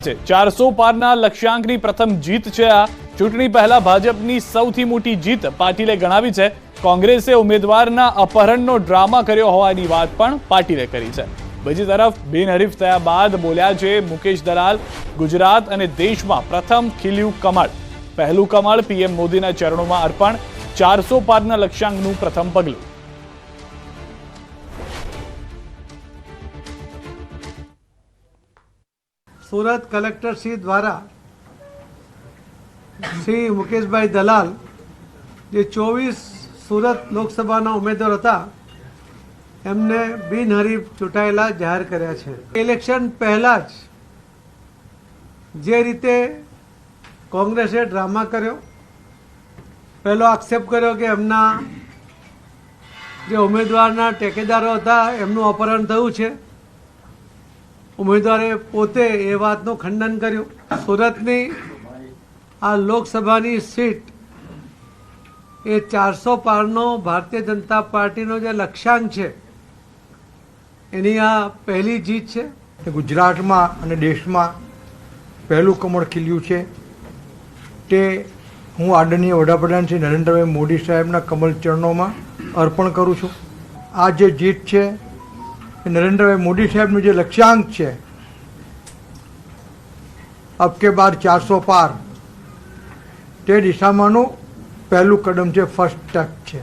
400 પારના લક્ષ્યાંકની પ્રથમ જીત છે આ ચૂંટણી પહેલા ભાજપની સૌથી મોટી જીત પાટીલે ગણાવી છે। કોંગ્રેસે ઉમેદવારના અપહરણનો ડ્રામા કર્યો હોવાની વાત પણ પાટીલે કરી છે। બીજી તરફ બિનહરીફ થયા બાદ બોલ્યા છે મુકેશ દલાલ, ગુજરાત અને દેશમાં પ્રથમ ખીલ્યું કમળ। પહેલું કમળ પીએમ મોદીના ચરણોમાં અર્પણ, 400 પારના લક્ષ્યાંકનું પ્રથમ પગલું। सूरत कलेक्टर श्री द्वारा श्री मुकेश भाई दलाल जे 24 सूरत लोकसभा उम्मीदवार था एमने बिनहरीफ चूंटायेला जाहिर कर्या छे। इलेक्शन पहला जे रीते कांग्रेसे ड्रामा कर्यो, पहलो आक्षेप कर्यो कि एमना जे उम्मीदवारना टेकेदारो था एमनुं अपहरण थयुं छे। उम्मीदवारे पोते ए वातનું ખંડન કર્યું। સુરતની આ લોકસભાની સીટ એ 400 પારનો ભારતીય જનતા પાર્ટીનો જે લક્ષ્યાંક છે એની આ પહેલી જીત છે। ગુજરાતમાં અને દેશમાં પહેલું કમળ ખીલ્યું છે તે હું આદરણીય વડાપ્રધાન શ્રી નરેન્દ્રભાઈ મોદી સાહેબના કમળ ચરણોમાં અર્પણ કરું છું। આ જે જીત છે नरेंद्र भाई मोदी साहब जो लक्ष्यांक है अब के बाद 400 पार ते दिशा में पहलू कदम है, फर्स्ट स्टेप है।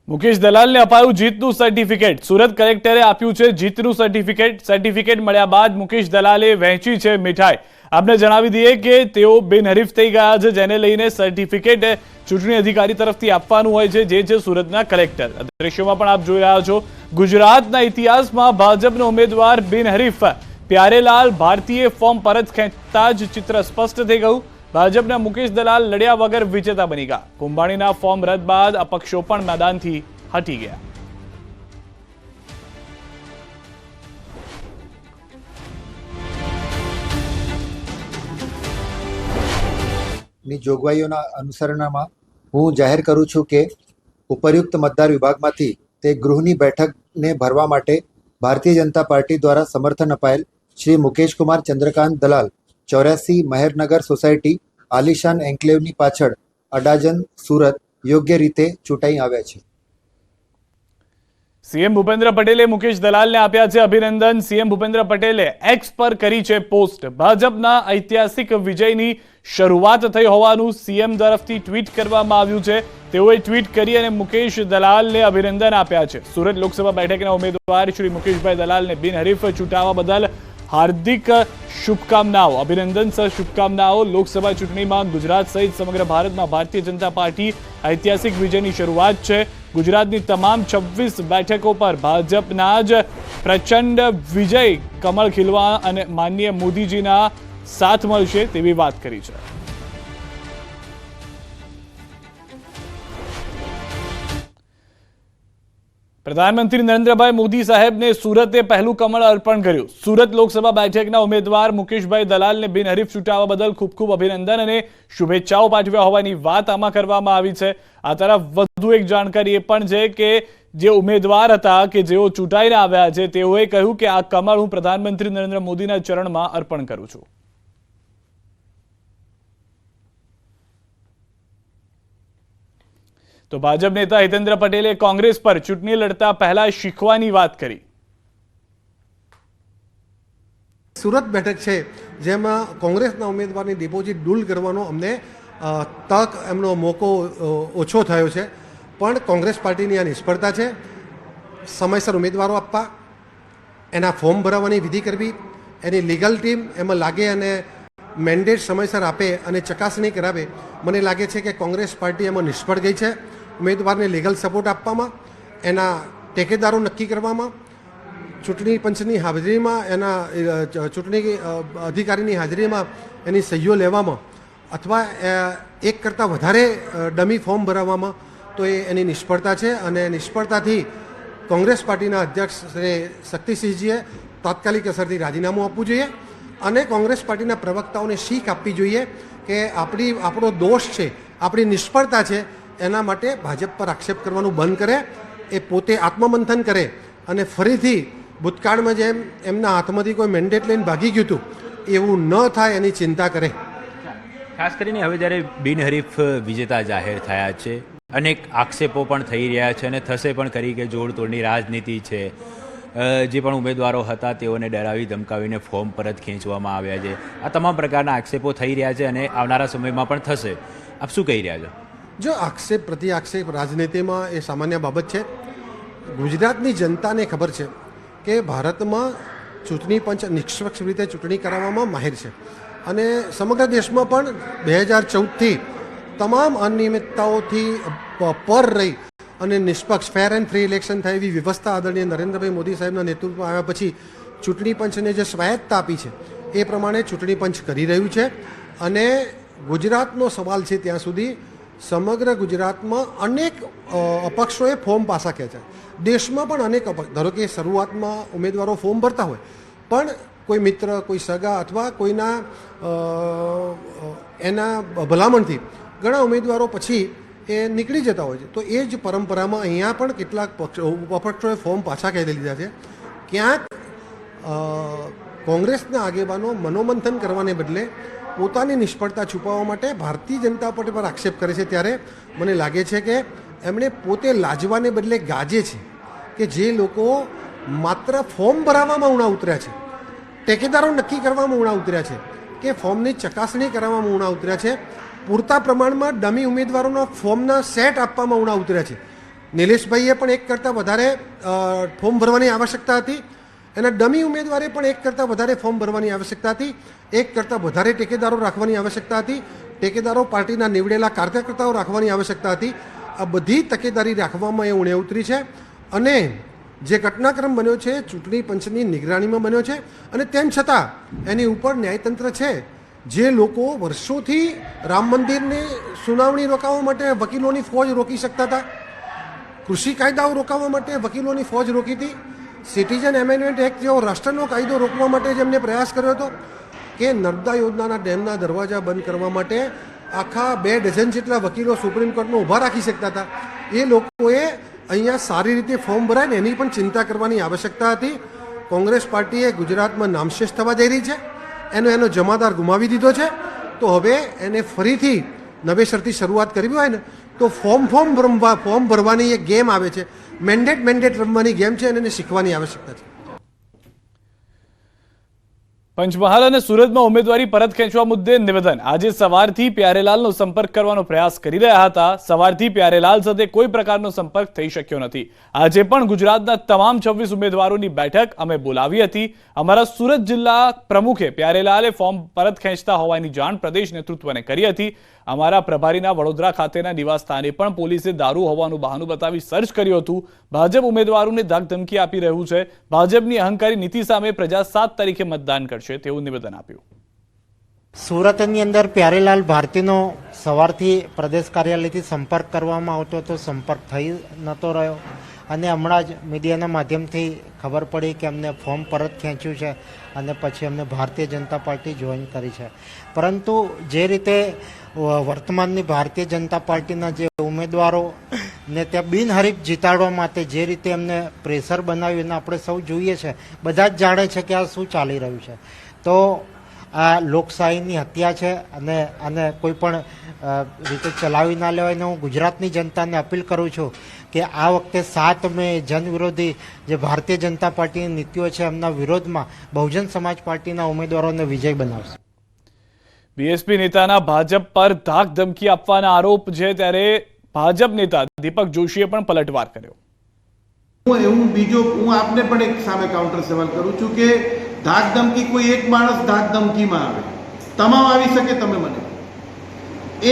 मुकेश दलाल ने अपाયું જીતનું સર્ટિફિકેટ। સુરત કલેક્ટરે આપ્યું છે જીતનું સર્ટિફિકેટ। સર્ટિફિકેટ મળ્યા બાદ મુકેશ દલાલે વહેંચી છે મીઠાઈ। આપને જણાવી દઈએ કે તેઓ બિનહરીફ થઈ ગયા છે, જેને લઈને સર્ટિફિકેટ ચૂંટણી અધિકારી તરફથી આપવાનું હોય છે, જે છે સુરતના કલેક્ટર। દ્રશ્યોમાં પણ આપ જોઈ રહ્યા છો, ગુજરાતના ઇતિહાસમાં ભાજપનો ઉમેદવાર બિનહરીફ પ્યારેલાલ ભારતીએ ફોર્મ પરત ખેંચતા જ ચિત્ર સ્પષ્ટ થઈ ગયું। ભાજપના મુકેશ દલાલ લડ્યા વગર વિજેતા બની ગયા। કુંભાણીના ફોર્મ રદ બાદ અપક્ષો પણ મેદાનથી હટી ગયા। ની જોગવાઈઓના અનુસરણમાં હું જાહેર કરું છું કે ઉપરયુક્ત મતદાર વિભાગમાંથી તે ગૃહની બેઠકને ભરવા માટે ભારતીય જનતા પાર્ટી દ્વારા સમર્થન અપાયેલ શ્રી મુકેશ કુમાર ચંદ્રકાંત દલાલ 84 મહેરનગર સોસાયટી આલિશાન એન્કલેવની પાછળ અડાજન સુરત યોગ્ય રીતે ચૂંટાઈ આવ્યા છે। સીએમ ભૂપેન્દ્ર પટેલે મુકેશ દલાલને આપ્યા છે અભિનંદન। સીએમ ભૂપેન્દ્ર પટેલે એક્સ પર કરી છે પોસ્ટ। ભાજપના ઐતિહાસિક વિજયની શરૂઆત થઈ હોવાનું સીએમ તરફથી ટ્વીટ કરવામાં આવ્યું છે। તેઓએ ટ્વીટ કરી અને મુકેશ દલાલને અભિનંદન આપ્યા છે। સુરત લોકસભા બેઠકના ઉમેદવાર શ્રી મુકેશભાઈ દલાલને બિનહરીફ ચૂંટાવા બદલ હાર્દિક શુભકામનાઓ, અભિનંદન સહ શુભકામનાઓ। લોકસભા ચૂંટણીમાં ગુજરાત સહિત સમગ્ર ભારતમાં ભારતીય જનતા પાર્ટી ઐતિહાસિક વિજયની શરૂઆત છે। ગુજરાતની તમામ 26 બેઠકો પર ભાજપના જ પ્રચંડ વિજય કમળ ખીલવા અને માનનીય મોદીજીના સાથ મળશે તેવી વાત કરી છે। પ્રધાનમંત્રી નરેન્દ્રભાઈ મોદી સાહેબને સુરતે પહેલું કમળ અર્પણ કર્યું। સુરત લોકસભા બેઠકના ઉમેદવાર મુકેશભાઈ દલાલને બિનહરીફ ચૂંટાવા બદલ ખૂબ ખૂબ અભિનંદન અને શુભેચ્છાઓ પાઠવ્યા હોવાની વાત આમાં કરવામાં આવી છે। આ તરફ વધુ એક જાણકારી એ પણ છે કે જે ઉમેદવાર હતા કે જેઓ ચૂંટાઈને આવ્યા છે તેઓએ કહ્યું કે આ કમળ હું પ્રધાનમંત્રી નરેન્દ્ર મોદીના ચરણમાં અર્પણ કરું છું। તો ભાજપ નેતા હિતેન્દ્ર પટેલે કોંગ્રેસ પર ચૂંટણી લડતા પહેલા શીખવાની વાત કરી। સુરત બેઠક છે જેમાં કોંગ્રેસના ઉમેદવારની ડિપોઝિટ ડૂલ કરવાનો અમને તક એમનો મોકો ઓછો થયો છે, પણ કોંગ્રેસ પાર્ટીની આ નિષ્ફળતા છે। સમયસર ઉમેદવારો આપવા, એના ફોર્મ ભરાવવાની વિધિ કરવી, એની લીગલ ટીમ એમાં લાગે અને મેન્ડેટ સમયસર આપે અને ચકાસણી કરાવે, મને લાગે છે કે કોંગ્રેસ પાર્ટી એમાં નિષ્ફળ ગઈ છે। ઉમેદવારને લીગલ સપોર્ટ આપવામાં, એના ટેકેદારો નક્કી કરવામાં, ચૂંટણી પંચની હાજરીમાં, એના ચૂંટણી અધિકારીની હાજરીમાં એની સહીઓ લેવામાં અથવા એક કરતાં વધારે ડમી ફોર્મ ભરાવવામાં, તો એની નિષ્ફળતા છે। અને નિષ્ફળતાથી કોંગ્રેસ પાર્ટીના અધ્યક્ષ શ્રી શક્તિસિંહજીએ તાત્કાલિક અસરથી રાજીનામું આપવું જોઈએ અને કોંગ્રેસ પાર્ટીના પ્રવક્તાઓને શીખ આપવી જોઈએ કે આપણો દોષ છે, આપણી નિષ્ફળતા છે, એના માટે ભાજપ પર આક્ષેપ કરવાનું બંધ કરે, એ પોતે આત્મમંથન કરે અને ફરીથી ભૂતકાળમાં જેમ એમના હાથમાંથી કોઈ મેન્ડેટ લઈને ભાગી ગયું હતું એવું ન થાય એની ચિંતા કરે. ખાસ કરીને હવે જ્યારે બિનહરીફ વિજેતા જાહેર થયા છે, અનેક આક્ષેપો પણ થઈ રહ્યા છે અને થશે પણ ખરી કે જોડતોડની રાજનીતિ છે. જે પણ ઉમેદવારો હતા તેઓને ડરાવી ધમકાવીને ફોર્મ પરત ખેંચવામાં આવ્યા છે. આ તમામ પ્રકારના આક્ષેપો થઈ રહ્યા છે અને આવનારા સમયમાં પણ થશે. આપ શું કહી રહ્યા છો? જો આક્ષેપ પ્રતિ આક્ષેપ રાજનીતિમાં એ સામાન્ય બાબત છે. ગુજરાતની જનતાને ખબર છે કે ભારતમાં ચૂંટણી પંચ નિષ્પક્ષ રીતે ચૂંટણી કરાવવામાં માહિર છે અને સમગ્ર દેશમાં પણ 2014થી તમામ અનિયમિતતાઓથી પર રહી અને નિષ્પક્ષ ફેર એન્ડ ફ્રી ઇલેક્શન થાય એવી વ્યવસ્થા આદરણીય નરેન્દ્રભાઈ મોદી સાહેબના નેતૃત્વમાં આવ્યા પછી ચૂંટણી પંચને જે સ્વાયત્તતા આપી છે એ પ્રમાણે ચૂંટણી પંચ કરી રહ્યું છે. અને ગુજરાતનો સવાલ છે ત્યાં સુધી સમગ્ર ગુજરાતમાં અનેક અપક્ષોએ ફોર્મ પાછા ખેંચ્યા. દેશમાં પણ અનેક અપક્ષ, ધારો કે શરૂઆતમાં ઉમેદવારો ફોર્મ ભરતા હોય પણ કોઈ મિત્ર, કોઈ સગા અથવા કોઈના એના ભલામણથી ઘણા ઉમેદવારો પછી એ નીકળી જતા હોય છે. તો એ જ પરંપરામાં અહીંયા પણ કેટલાક અપક્ષોએ ફોર્મ પાછા ખેંચી લીધા છે. ક્યાંક કોંગ્રેસના આગેવાનો મનોમંથન કરવાને બદલે પોતાની નિષ્ફળતા છુપાવવા માટે ભારતીય જનતા પાર્ટી પર આક્ષેપ કરે છે. ત્યારે મને લાગે છે કે એમણે પોતે લાજવાને બદલે ગાજે છે કે જે લોકો માત્ર ફોર્મ ભરાવવામાં ઉણા ઉતર્યા છે, ટેકેદારો નક્કી કરવામાં ઉણા ઉતર્યા છે કે ફોર્મની ચકાસણી કરવામાં ઉણા ઉતર્યા છે, પૂરતા પ્રમાણમાં ડમી ઉમેદવારોના ફોર્મના સેટ આપવામાં ઉણા ઉતર્યા છે. નિલેશભાઈએ પણ એક કરતાં વધારે ફોર્મ ભરવાની આવશ્યકતા હતી, એના ડમી ઉમેદવારે પણ એક કરતાં વધારે ફોર્મ ભરવાની આવશ્યકતા હતી, એક કરતાં વધારે ટેકેદારો રાખવાની આવશ્યકતા હતી, ટેકેદારો પાર્ટીના નીવડેલા કાર્યકર્તાઓ રાખવાની આવશ્યકતા હતી. આ બધી તકેદારી રાખવામાં એ ઉણે ઉતરી છે અને જે ઘટનાક્રમ બન્યો છે ચૂંટણી પંચની નિગરાણીમાં બન્યો છે અને તેમ છતાં એની ઉપર ન્યાયતંત્ર છે. જે લોકો વર્ષોથી રામ મંદિરની સુનાવણી રોકાવવા માટે વકીલોની ફોજ રોકી શકતા હતા, કૃષિ કાયદાઓ રોકાવવા માટે વકીલોની ફોજ રોકી હતી, સિટીઝન એમેન્ડમેન્ટ એક્ટ જેવો રાષ્ટ્રનો કાયદો રોકવા માટે જેમને પ્રયાસ કર્યો હતો, કે નર્મદા યોજનાના ડેમના દરવાજા બંધ કરવા માટે આખા 2 ડઝન જેટલા વકીલો સુપ્રીમ કોર્ટમાં ઊભા રાખી શકતા હતા. એ લોકોએ અહીંયા સારી રીતે ફોર્મ ભરાય ને એની પણ ચિંતા કરવાની આવશ્યકતા હતી. કોંગ્રેસ પાર્ટીએ ગુજરાતમાં નામશેષ થવા જઈ રહી છે, એનો જમાદાર ગુમાવી દીધો છે. તો હવે એને ફરીથી નવેસરથી શરૂઆત કરવી હોય ને તો ફોર્મ ભરવાની એક ગેમ આવે છે, મેન્ડેટ રમવાની ગેમ છે અને એને શીખવાની આવશ્યકતા છે. પંચમહાલ અને સુરતમાં ઉમેદવારી પરત ખેંચવા મુદ્દે નિવેદન. આજે સવારથી પ્યારેલાલનો સંપર્ક કરવાનો પ્રયાસ કરી રહ્યા હતા. સવારથી પ્યારેલાલ સાથે કોઈ પ્રકારનો સંપર્ક થઈ શક્યો નથી. આજે પણ ગુજરાતના તમામ 26 ઉમેદવારોની બેઠક અમે બોલાવી હતી. અમારા સુરત જિલ્લા પ્રમુખે પ્યારેલાલે ફોર્મ પરત ખેંચતા હોવાની જાણ પ્રદેશ નેતૃત્વને કરી હતી. અમારા પ્રભારીના વડોદરા ખાતેના નિવાસસ્થાને પણ પોલીસે દારૂ હોવાનું બહાનું બતાવી સર્ચ કર્યું હતું. ભાજપ ઉમેદવારોને ધમકી આપી રહ્યું છે. ભાજપની અહંકારી નીતિ સામે પ્રજા 7 તારીખે મતદાન કરશે તેવું નિવેદન આપ્યું. સુરતની અંદર પ્યારેલાલ ભારતીનો સવારથી પ્રદેશ કાર્યાલયથી સંપર્ક કરવામાં આવતો હતો, સંપર્ક થઈ નહોતો રહ્યો અને હમણાં જ મીડિયાના માધ્યમથી ખબર પડી કે અમને ફોર્મ પરત ખેંચ્યું છે અને પછી અમને ભારતીય જનતા પાર્ટી જોઈન કરી છે. પરંતુ જે રીતે વર્તમાનની ભારતીય જનતા પાર્ટીના જે ઉમેદવારોને ત્યાં બિનહરીફ જીતાડવા માટે જે રીતે એમને પ્રેશર બનાવ્યું એને આપણે સૌ જોઈએ છે, બધા જ જાણે છે કે આ શું ચાલી રહ્યું છે. તો આ લોકશાહીની હત્યા છે અને આને કોઈ પણ રીતે ચલાવી ના લેવાય. હું ગુજરાતની જનતાને અપીલ કરું છું કે આ વખતે 7 મે જનવિરોધી જે ભારતીય જનતા પાર્ટીની નીતિઓ છે એમના વિરોધમાં બહુજન સમાજ પાર્ટીના ઉમેદવારોને વિજય બનાવશે. બીએસપી નેતાના ભાજપ પર ધાક ધમકી આપવાના આરોપ છે, ત્યારે ભાજપ નેતા દીપક જોશીએ પણ પલટવાર કર્યો. હું આપને પણ એક સામે કાઉન્ટર સવાલ કરું છું કે ધાક ધમકી કોઈ એક માણસ ધાક ધમકીમાં આવે, તમામ આવી શકે. તમે મને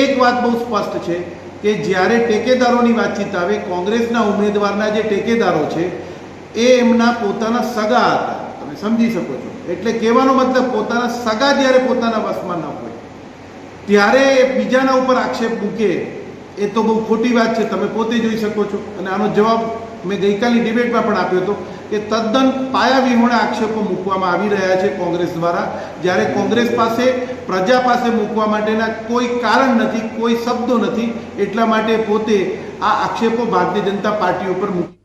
એક વાત બહુ સ્પષ્ટ છે કે જ્યારે ટેકેદારોની વાતચીત આવે, કોંગ્રેસના ઉમેદવારના જે ટેકેદારો છે એ એમના પોતાના સગા હતા, તમે સમજી શકો છો. એટલે કહેવાનો મતલબ પોતાના સગા જ્યારે પોતાના વશમાં ન હોય ત્યારે બીજાના ઉપર આક્ષેપ મૂકે એ તો બહુ ખોટી વાત છે. તમે પોતે જોઈ શકો છો. અને આનો જવાબ મેં ગઈકાલની ડિબેટમાં પણ આપ્યો હતો કે તદ્દન પાયાવિહોણા આક્ષેપો મૂકવામાં આવી રહ્યા છે કોંગ્રેસ દ્વારા, જ્યારે કોંગ્રેસ પાસે પ્રજા પાસે મૂકવા માટેના કોઈ કારણ નથી, કોઈ શબ્દો નથી. એટલા માટે પોતે આ આક્ષેપો ભારતીય જનતા પાર્ટી ઉપર મૂકી.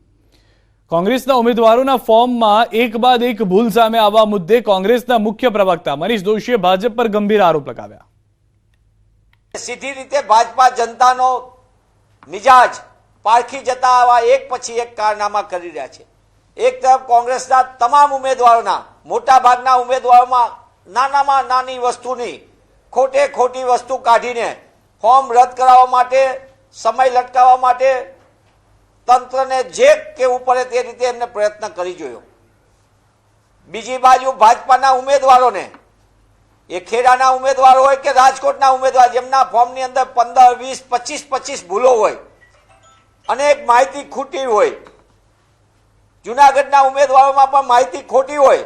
કોંગ્રેસના ઉમેદવારોના ફોર્મમાં એક બાદ એક ભૂલ સામે આવવા મુદ્દે કોંગ્રેસના મુખ્ય પ્રવક્તા મનીષ દોશીએ ભાજપ પર ગંભીર આરોપ લગાવ્યા. સીધી રીતે ભાજપા જનતાનો મિજાજ પારખી જતા આવા એક પછી એક કારનામા કરી રહ્યા છે. એક તરફ કોંગ્રેસના તમામ ઉમેદવારોના મોટા ભાગના ઉમેદવારોમાં નાનામાં નાની વસ્તુની ખોટી વસ્તુ કાઢીને ફોર્મ રદ કરાવવા માટે, સમય લટકાવવા માટે તંત્રને જે કેવું પડે તે રીતે એમને પ્રયત્ન કરી જોયો. બીજી બાજુ ભાજપાના ઉમેદવારોને, એ ખેડાના ઉમેદવાર હોય કે રાજકોટના ઉમેદવાર, જેમના ફોર્મની અંદર 15, 20, 25 ભૂલો હોય, અનેક માહિતી ખોટી હોય, જુનાગઢના ઉમેદવારોમાં પણ માહિતી ખોટી હોય,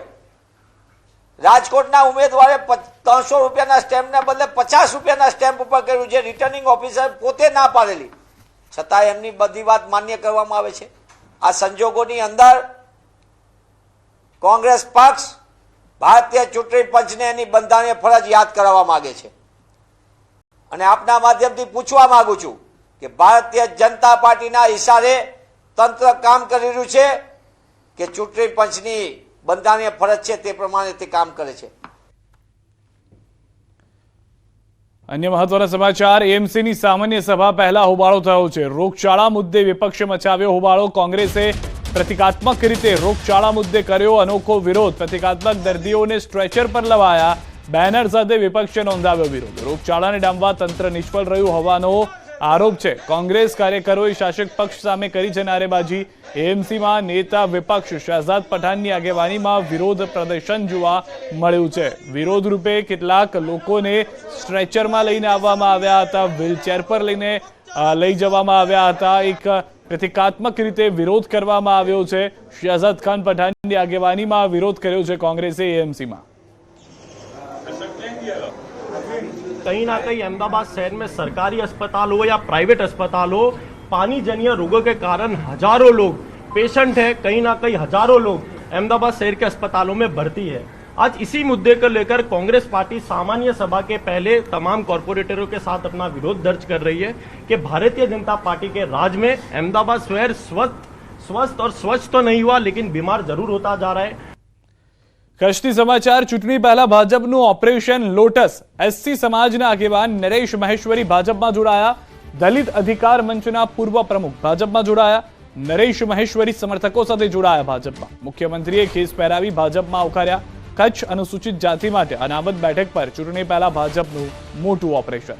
રાજકોટના ઉમેદવારે 300 રૂપિયાના સ્ટેમ્પને બદલે 50 રૂપિયાના સ્ટેમ્પ ઉપર કર્યું, જે રિટર્નિંગ ઓફિસર પોતે ના પાડેલી, છતાં એમની બધી વાત માન્ય કરવામાં આવે છે. આ સંજોગોની અંદર કોંગ્રેસ પક્ષ ભારતીય ચૂંટણી પંચને એની બંધારણીય ફરજ યાદ કરાવવા માંગે છે. અને આપના માધ્યમથી પૂછવા માંગુ છું કે ભારતીય જનતા પાર્ટીના ઇશારે તંત્ર કામ કરી રહ્યું છે કે ચૂંટણી પંચની બંધારણીય ફરજ છે તે પ્રમાણે તે કામ કરે છે. અન્ય મહત્વના સમાચાર. એએમસીની સામાન્ય સભા પહેલા હોબાળો થયો છે. રોગચાળા મુદ્દે વિપક્ષે મચાવ્યો હોબાળો. કોંગ્રેસે પ્રતિકાત્મક રીતે રોગચાળા મુદ્દે કર્યો અનોખો વિરોધ. પ્રતિકાત્મક દર્દીઓને સ્ટ્રેચર પર લવાયા. બેનર સાથે વિપક્ષે નોંધાવ્યો વિરોધ. રોગચાળાને ડામવા તંત્ર નિષ્ફળ રહ્યું હોવાનો આરોપ છે. કોંગ્રેસ કાર્યકરોએ શાસક પક્ષ સામે કરી છે નારેબાજી. એએમસીમાં નેતા વિપક્ષ શહેજાદ પઠાણની આગેવાનીમાં વિરોધ પ્રદર્શન જોવા મળ્યું છે. વિરોધ રૂપે કેટલાક લોકોને સ્ટ્રેચરમાં લઈને આવવામાં આવ્યા હતા, વ્હીલચેર પર લઈ જવામાં આવ્યા હતા. એક પ્રતિકાત્મક રીતે વિરોધ કરવામાં આવ્યો છે. શહેજાદ ખાન પઠાણની આગેવાનીમાં વિરોધ કર્યો છે કોંગ્રેસે એએમસીમાં. कहीं ना कहीं अहमदाबाद शहर में सरकारी अस्पताल हो या प्राइवेट अस्पताल हो, पानी जन्य रोगों के कारण हजारों लोग पेशेंट है, कहीं ना कहीं हजारों लोग अहमदाबाद शहर के अस्पतालों में भर्ती है. आज इसी मुद्दे को लेकर कांग्रेस पार्टी सामान्य सभा के पहले तमाम कॉरपोरेटरों के साथ अपना विरोध दर्ज कर रही है कि भारतीय जनता पार्टी के राज में अहमदाबाद शहर स्वस्थ और स्वच्छ तो नहीं हुआ, लेकिन बीमार जरूर होता जा रहा है. કચ્છથી સમાચાર. ચૂંટણી પહેલા ભાજપનું ઓપરેશન લોટસ. એસસી સમાજના આગેવાન નરેશ મહેશ્વરી ભાજપમાં જોડાયા. દલિત અધિકાર મંચના પૂર્વ પ્રમુખ ભાજપમાં જોડાયા. નરેશ મહેશ્વરી સમર્થકો સાથે જોડાયા ભાજપમાં. મુખ્યમંત્રીએ ખેસ પહેરાવી ભાજપમાં આવકાર્યા. કચ્છ અનુસૂચિત જાતિ માટે અનામત બેઠક પર ચૂંટણી પહેલા ભાજપનું મોટું ઓપરેશન.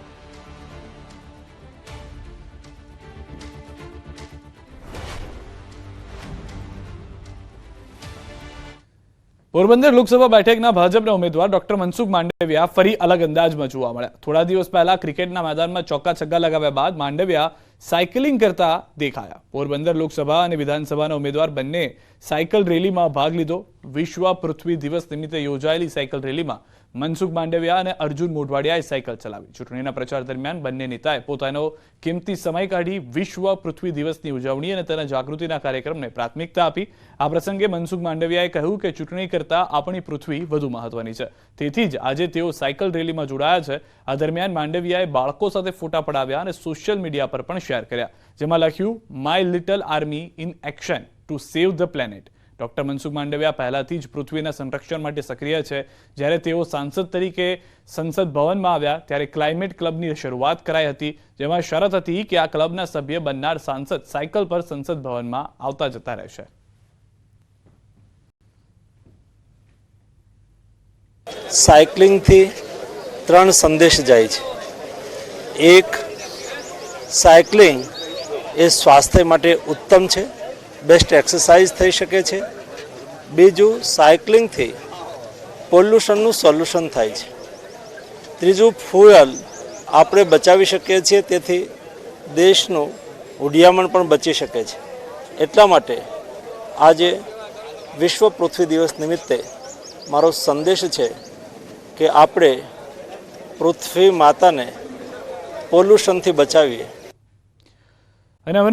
પોરબંદર લોકસભા બેઠકના ભાજપના ઉમેદવાર ડોક્ટર મનસુખ માંડવિયા ફરી અલગ અંદાજમાં જોવા મળ્યા. થોડા દિવસ પહેલા ક્રિકેટના મેદાનમાં ચોક્કા છગ્ગા લગાવ્યા બાદ માંડવિયા સાયકલિંગ કરતા દેખાયા. પોરબંદર લોકસભા અને વિધાનસભાના ઉમેદવાર બંને સાયકલ રેલીમાં ભાગ લીધો. વિશ્વ પૃથ્વી દિવસ નિમિત્તે યોજાયેલી સાયકલ રેલીમાં મનસુખ માંડવિયા અને અર્જુન મોઢવાડિયાએ સાયકલ ચલાવી. ચૂંટણીના પ્રચાર દરમિયાન બંને નેતાએ પોતાનો કિંમતી સમય કાઢી વિશ્વ પૃથ્વી દિવસની ઉજવણી અને તેના જાગૃતિના કાર્યક્રમને પ્રાથમિકતા આપી. આ પ્રસંગે મનસુખ માંડવિયાએ કહ્યું કે ચૂંટણી કરતાં આપણી પૃથ્વી વધુ મહત્વની છે, તેથી જ આજે તેઓ સાયકલ રેલીમાં જોડાયા છે. આ દરમિયાન માંડવિયાએ બાળકો સાથે ફોટા પડાવ્યા અને સોશિયલ મીડિયા પર પણ શેર કર્યા, જેમાં લખ્યું, my little army in action to save the planet. Doctor Mansukh Mandaviya પહેલાથી જ પૃથ્વીના સંરક્ષણ માટે સક્રિય છે. જ્યારે તેઓ સાંસદ તરીકે સંસદ ભવનમાં આવ્યા ત્યારે ક્લાઇમેટ ક્લબની શરૂઆત કરાઈ હતી, જેમાં શરત હતી કે આ ક્લબના સભ્ય બનનાર સાંસદ સાયકલ પર સંસદ ભવનમાં આવતા જતા રહેશે. સાયકલિંગથી 3 સંદેશ જાય છે. એક, સાયકલિંગ એ સ્વાસ્થ્ય માટે ઉત્તમ છે, બેસ્ટ એક્સરસાઇઝ થઈ શકે છે. બીજું, સાયકલિંગથી પોલ્યુશનનું સોલ્યુશન થાય છે. ત્રીજું, ફ્યુઅલ આપણે બચાવી શકીએ છીએ, તેથી દેશનું ઉડિયામણ પણ બચી શકે છે. એટલા માટે આજે વિશ્વ પૃથ્વી દિવસ નિમિત્તે મારો સંદેશ છે કે આપણે પૃથ્વી માતાને પોલ્યુશનથી બચાવીએ. અને હવે